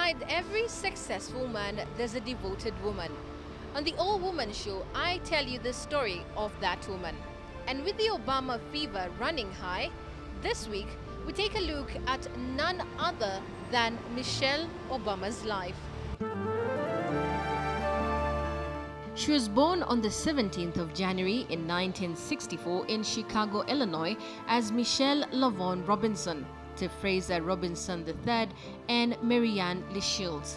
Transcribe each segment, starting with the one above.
Beside every successful man, there's a devoted woman. On the All Woman Show, I tell you the story of that woman. And with the Obama fever running high, this week we take a look at none other than Michelle Obama's life. She was born on the 17th of January in 1964 in Chicago, Illinois as Michelle LaVaughn Robinson to Fraser Robinson III and Marianne LeShields.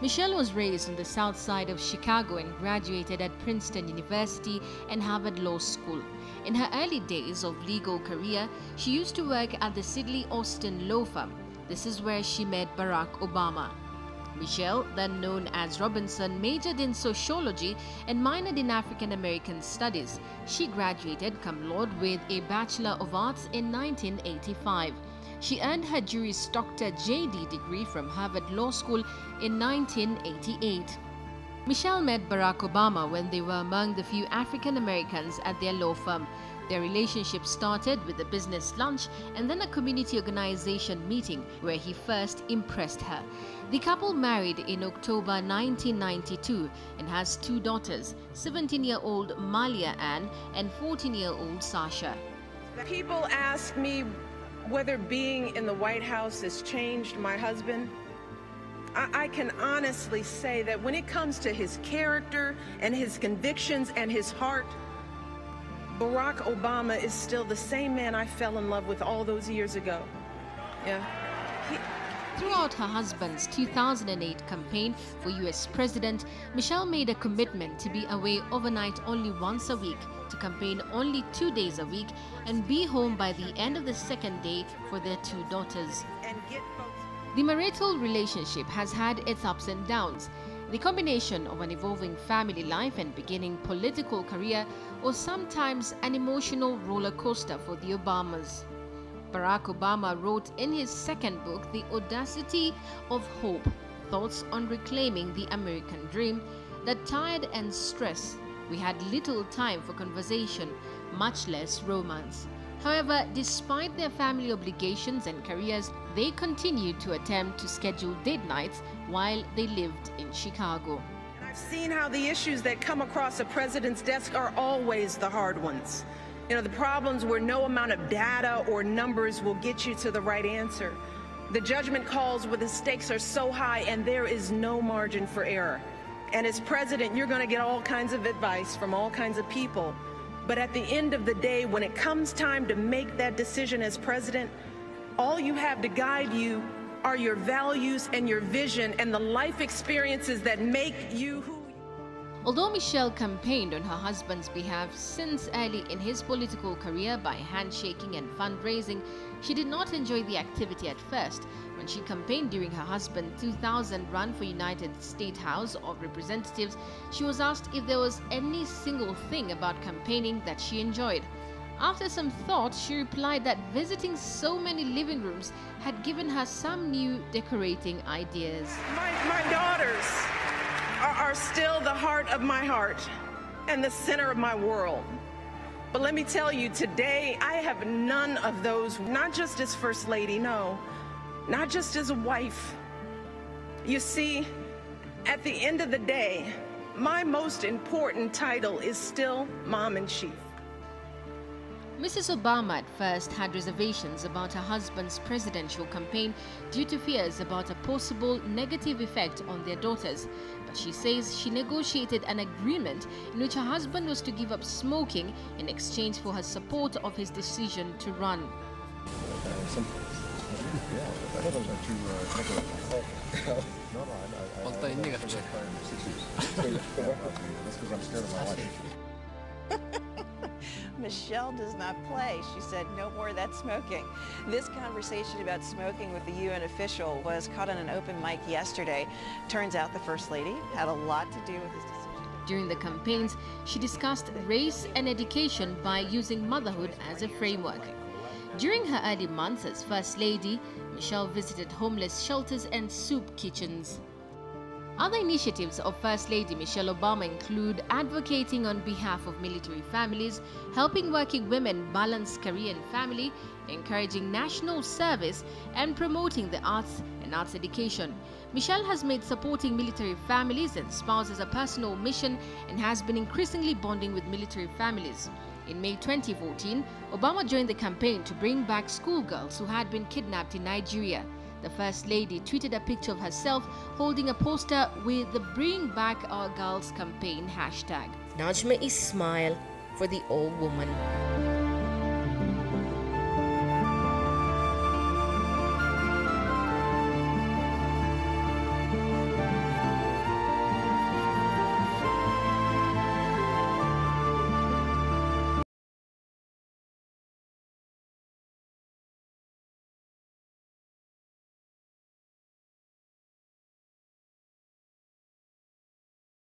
Michelle was raised on the south side of Chicago and graduated at Princeton University and Harvard Law School. In her early days of legal career, she used to work at the Sidley Austin law firm. This is where she met Barack Obama. Michelle, then known as Robinson, majored in sociology and minored in African American studies. She graduated cum laude with a Bachelor of Arts in 1985. She earned her Juris Doctor JD degree from Harvard Law School in 1988. Michelle met Barack Obama when they were among the few African Americans at their law firm. Their relationship started with a business lunch and then a community organization meeting where he first impressed her. The couple married in October 1992 and has two daughters, 17-year-old Malia Ann and 14-year-old Sasha. People ask me whether being in the White House has changed my husband. I can honestly say that when it comes to his character and his convictions and his heart, Barack Obama is still the same man I fell in love with all those years ago. Yeah. Throughout her husband's 2008 campaign for US President, Michelle made a commitment to be away overnight only once a week, to campaign only 2 days a week, and be home by the end of the second day for their two daughters. The marital relationship has had its ups and downs. The combination of an evolving family life and beginning political career was sometimes an emotional roller coaster for the Obamas. Barack Obama wrote in his second book, The Audacity of Hope, Thoughts on Reclaiming the American Dream, that tired and stressed, we had little time for conversation, much less romance. However, despite their family obligations and careers, they continued to attempt to schedule date nights while they lived in Chicago. I've seen how the issues that come across a president's desk are always the hard ones. You know, the problems where no amount of data or numbers will get you to the right answer. The judgment calls where the stakes are so high and there is no margin for error. And as president, you're going to get all kinds of advice from all kinds of people. But at the end of the day, when it comes time to make that decision as president, all you have to guide you are your values and your vision and the life experiences that make you who. Although Michelle campaigned on her husband's behalf since early in his political career by handshaking and fundraising, she did not enjoy the activity at first. When she campaigned during her husband's 2000 run for United States House of Representatives, she was asked if there was any single thing about campaigning that she enjoyed. After some thought, she replied that visiting so many living rooms had given her some new decorating ideas. My daughters are still the heart of my heart and the center of my world. But let me tell you, today I have none of those, not just as First Lady, no, not just as a wife. You see, at the end of the day, my most important title is still Mom-in-Chief. Mrs. Obama at first had reservations about her husband's presidential campaign due to fears about a possible negative effect on their daughters. But she says she negotiated an agreement in which her husband was to give up smoking in exchange for her support of his decision to run. Michelle does not play. She said, no more of that smoking. This conversation about smoking with the UN official was caught on an open mic yesterday. Turns out the First Lady had a lot to do with his decision. During the campaigns, she discussed race and education by using motherhood as a framework. During her early months as First Lady, Michelle visited homeless shelters and soup kitchens. Other initiatives of First Lady Michelle Obama include advocating on behalf of military families, helping working women balance career and family, encouraging national service, and promoting the arts and and arts education. Michelle has made supporting military families and spouses a personal mission and has been increasingly bonding with military families. In May 2014, Obama joined the campaign to bring back schoolgirls who had been kidnapped in Nigeria. The First Lady tweeted a picture of herself holding a poster with the Bring Back Our Girls campaign hashtag. Najma is smile for the old woman.